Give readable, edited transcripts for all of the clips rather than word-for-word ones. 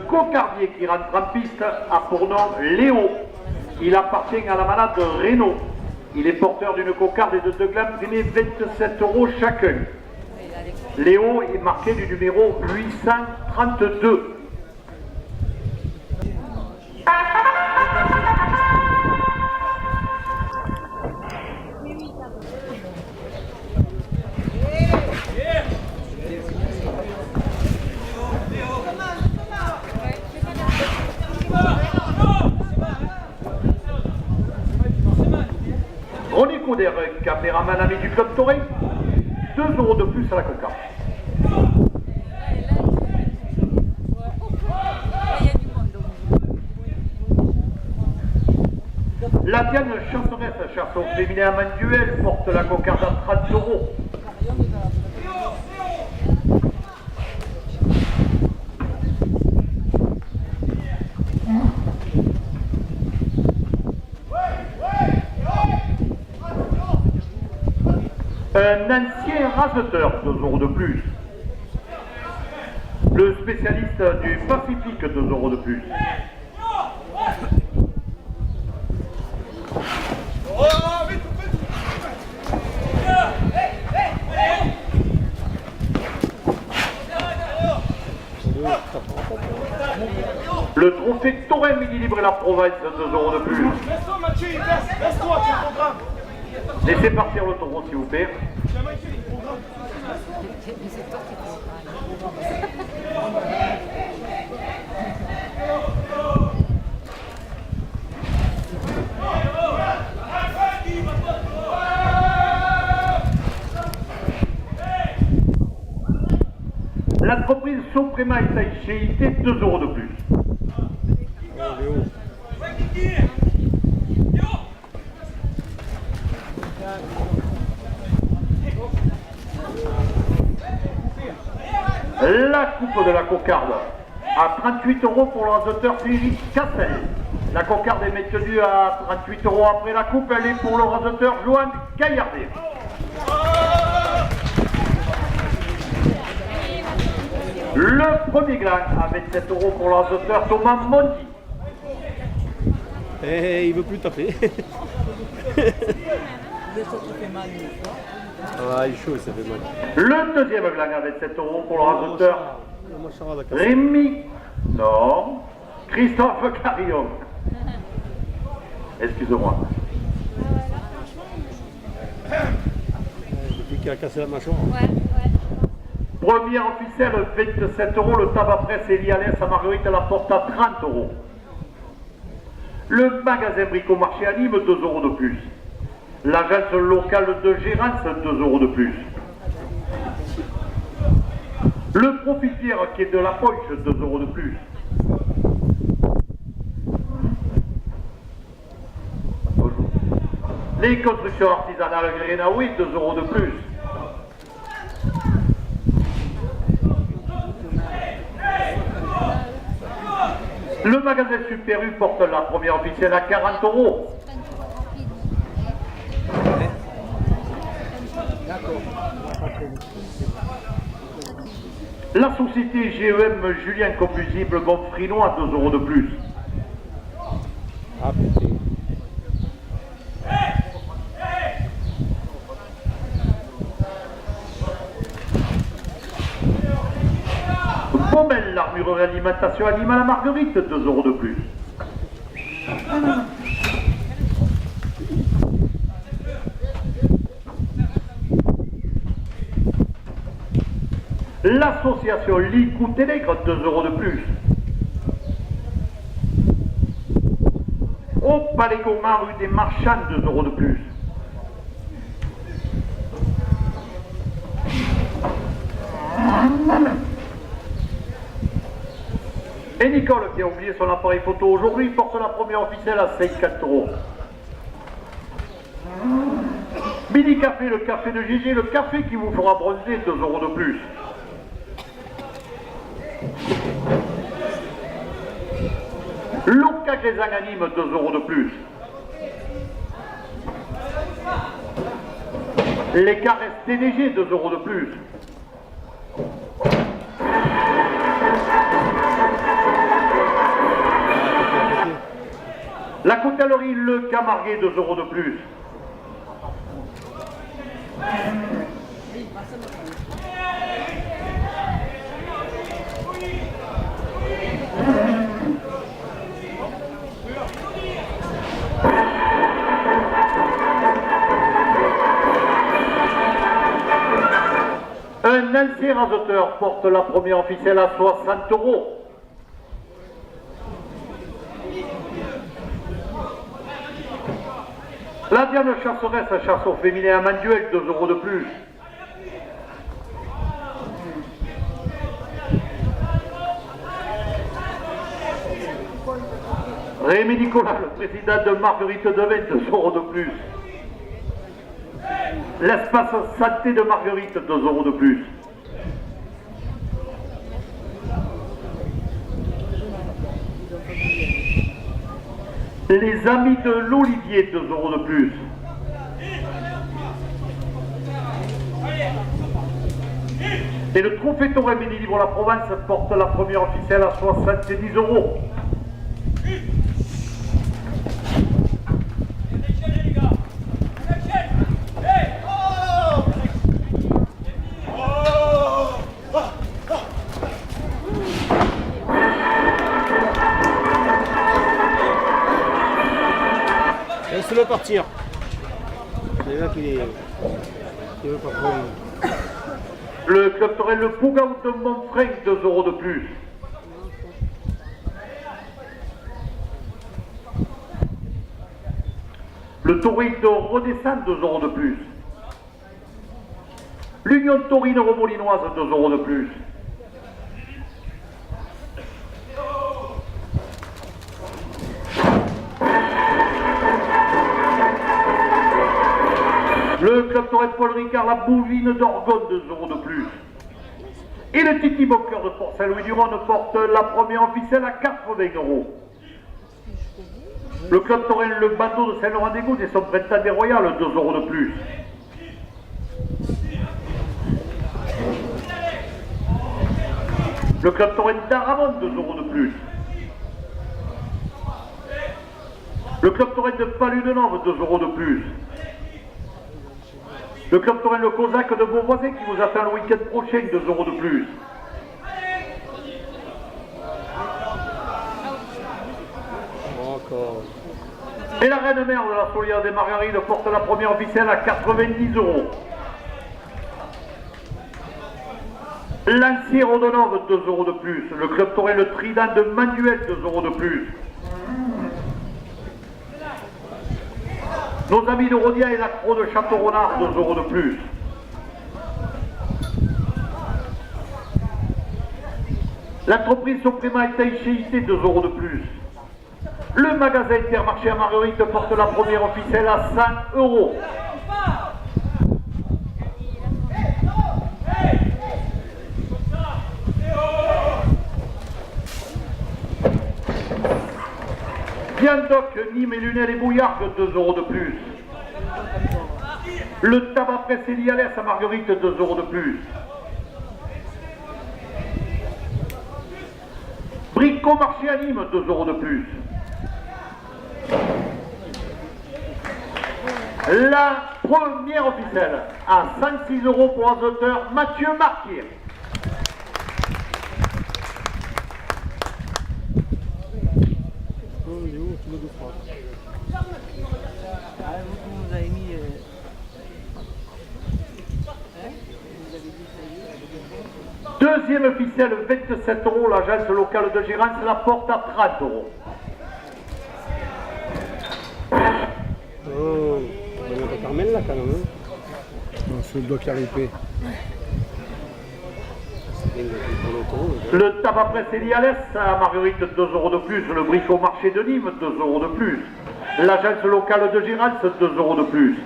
cocardier qui rentre en piste a pour nom Léo. Il appartient à la malade Renault. Il est porteur d'une cocarde et de deux glands primés 27 € chacun. Léo est marqué du numéro 832. Ronnie Couder, caméraman ami du club Toré, 2 € de plus à la cocarde. La Diane Chanceresse, chanson féminin à main duel, porte la cocarde à 30 €. Un ancien raseteur, 2 € de plus. Le spécialiste du Pacifique, 2 € de plus. Le trophée Taurin Midi Libre et la Provence, 2 € de plus. Laissez partir le taureau s'il vous plaît. L'entreprise Soprema et Saïchéité, 2 € de plus. La coupe de la cocarde à 38 € pour le raseteur Philippe Cassel. La cocarde est maintenue à 38 € après la coupe, elle est pour le raseteur Johan Gaillardet. Le premier gland à 27 € pour le raseteur Thomas Monti. Il veut plus taper. Ah, il est chaud, ça fait mal. Le deuxième gland à 27 € pour le raseteur Rémi. Non. Christophe Carillon. Excusez-moi. Depuis qu'il a cassé la mâchoire. Première officielle, 27 €. Le tabac presse Elialès à Marguerite la porte à 30 €. Le magasin Bricomarché à Nîmes, 2 € de plus. L'agence locale de gérance, 2 € de plus. Le profitière qui est de la poche, 2 € de plus. Les constructions artisanales Grénaoui, 2 € de plus. Le magasin Super U porte la première officielle à 40 €. La société GEM Julien Combustible Gonfrino à 2 € de plus. Baumel, l'armurerie alimentation animale à Marguerite, 2 € de plus. L'association Licou Télégre, 2 € de plus. Au Palais Gourmand, rue des Marchands, 2 € de plus. Et Nicole, qui a oublié son appareil photo aujourd'hui, porte la première officielle à 54 €. Midi Café, le café de Gégé, le café qui vous fera bronzer, 2 € de plus. Loca Grézan anime, 2 € de plus. Les caresses TDG, 2 € de plus. La coutellerie Le Camarguais, 2 € de plus. Un ancien raseteur porte la première ficelle à 60 €. La Diane chasseresse chasse au féminin à Manduel, 2 € de plus. Rémi Nicolas, le président de Marguerite Devin, 2 € de plus. L'espace santé de Marguerite, 2 € de plus. Les amis de l'Olivier, 2 € de plus. Et le trophée Torre Mini Libre La Provence porte la première ficelle à 70 €. Laisse-le partir. C'est là qu'il veut pas prendre. Le club Torel Le Pougaou de Montfrein, 2 € de plus. Le Taurine de Redescend, 2 € de plus. L'Union Taurine Remolinoise, 2 € de plus. Le club Torel Paul Ricard, la Bouvine d'Orgone, 2 € de plus. Et le Titi Bocker de Port Saint-Louis-du-Rhône porte la première ficelle à 80 €. Le club Torel Le Bateau de Saint-Laurent-des-Gouttes et son printemps des Royales, 2 € de plus. Le club Torel d'Aramon, 2 € de plus. Le club Torel de Palu-de-Nove, 2 € de plus. Le club Torel Le Cosaque de Beauvoisin qui vous attend le week-end prochain, 2 € de plus. Encore. Et la Reine Mère de la Solière des Margarides porte la première ficelle à 90 €. Lancier Rodonov, 2 € de plus. Le club Torel Le Trident de Manuel, 2 € de plus. Nos amis de Rodia et l'Accro de Château-Renard, 2 € de plus. L'entreprise Suprema et Taïchéité, 2 € de plus. Le magasin Intermarché à Marguerite porte la première ficelle à 100 €. Viandoc, Nîmes et Lunel et Bouillargues, 2 € de plus. Le tabac presse Elialès à Marguerite, 2 € de plus. Bricot Marché à Nîmes, 2 € de plus. La première ficelle à 106 € pour l'azoteur Mathieu Marquier. Vous avez mis. Deuxième ficelle, 27 €. L'agence locale de Gérance la porte à 30 €. Oh, il n'y a pas Carmel là quand même. Hein. Non, c'est le doigt caripé. Le tabac presse Elialès à Marguerite, 2 € de plus. Le bricot marché de Nîmes, 2 € de plus. L'agence locale de Gérance, 2 € de plus.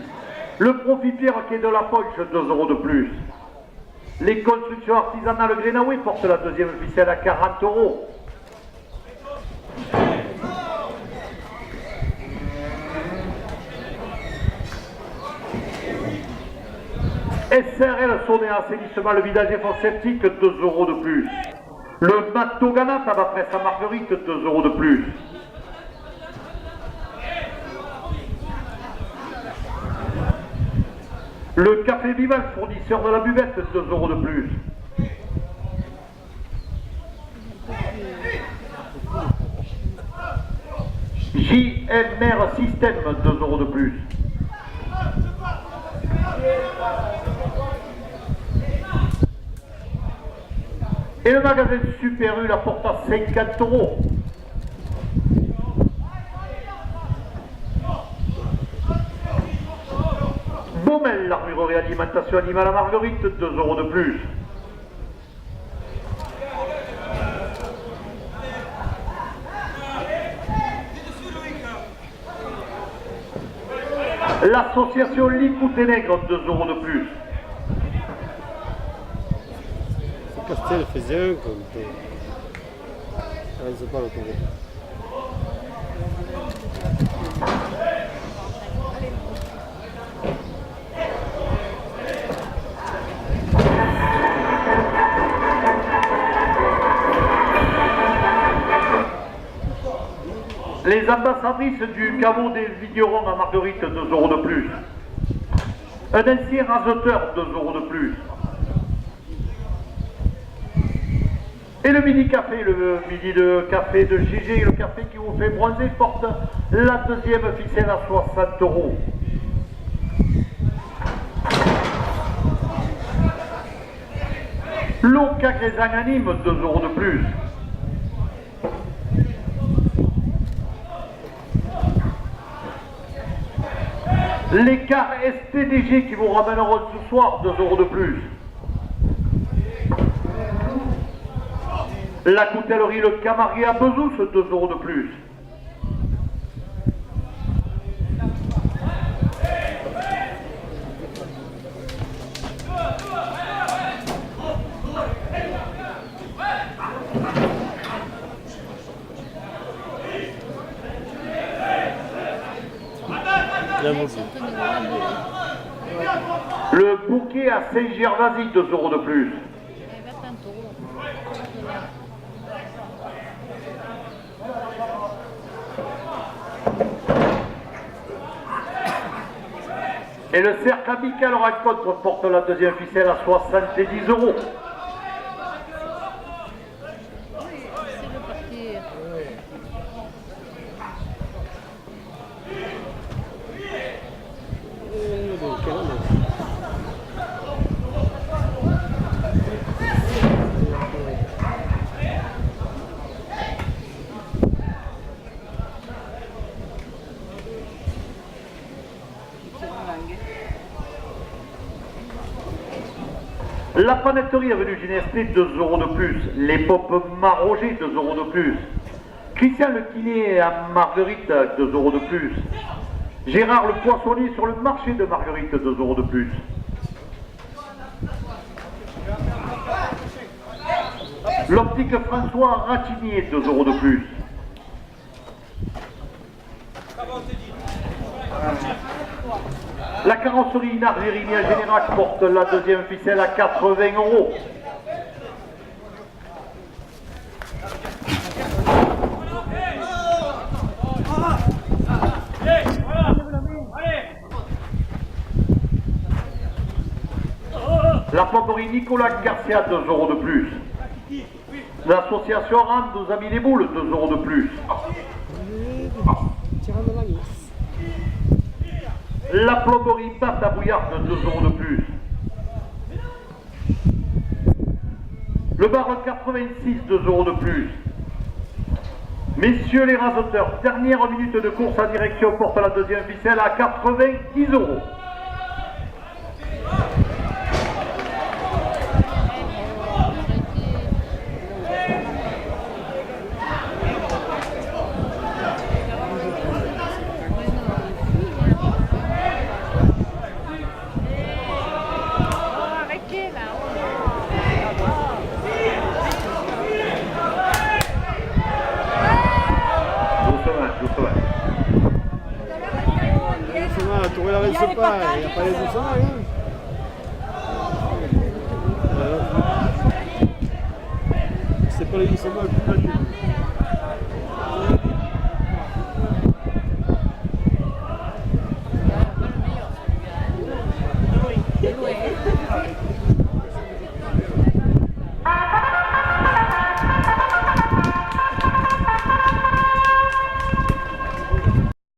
Le profit Pierre quai de la Ponche, 2 € de plus. Les constructions artisanales Grénaoué portent la deuxième ficelle à 40 €. SRL Sonné Assainissement, le vidage et fosse septique, 2 € de plus. Le Matogana tabac presse à Marguerite, 2 € de plus. Le Café Vival, fournisseur de la buvette, 2 € de plus. JMR System, 2 € de plus. Et le magasin Super U la porte à 50 €. Baumel, l'armurerie alimentation animale à Marguerite, 2 € de plus. L'association Licouté-Nègre, 2 € de plus. Castel faisait un comme ça. Je ne sais pas le tour. Les ambassadrices du caveau des vignerons à Marguerite, 2 € de plus. Un ancien raseteur, 2 € de plus. Et le midi-café, le midi de café de Gégé, le café qui vous fait bronzer, porte la deuxième ficelle à 60 €. L'eau Cagrézan anime, 2 € de plus. Les cars STDG qui vous ramèneront ce soir, 2 € de plus. La coutellerie Le Camarier à Bezous, 2 € de plus. Le bouquet à Saint-Gervasy, 2 € de plus. Et le cercle amical rencontre porte la deuxième ficelle à 70 €. La panetterie avenue Ginesté, 2 € de plus. Les pop Maroger, 2 € de plus. Christian Le Kiné à Marguerite, 2 € de plus. Gérard Le Poissonnier sur le marché de Marguerite, 2 € de plus. L'optique François Ratinier, 2 € de plus. La carrosserie Inard Jérémy à Générac porte la deuxième ficelle à 80 €. La plomberie Nicolas Garcia, 2 € de plus. L'association Rand nous a mis les boules, 2 € de plus. La plomberie Pâte à Bouillarde, 2 € de plus. Le bar 86, 2 € de plus. Messieurs les raseteurs, dernière minute de course à direction porte la deuxième ficelle à 90 €. Tourner la reste pas, il n'y a pas les doucement, rien. C'est pas les doucement.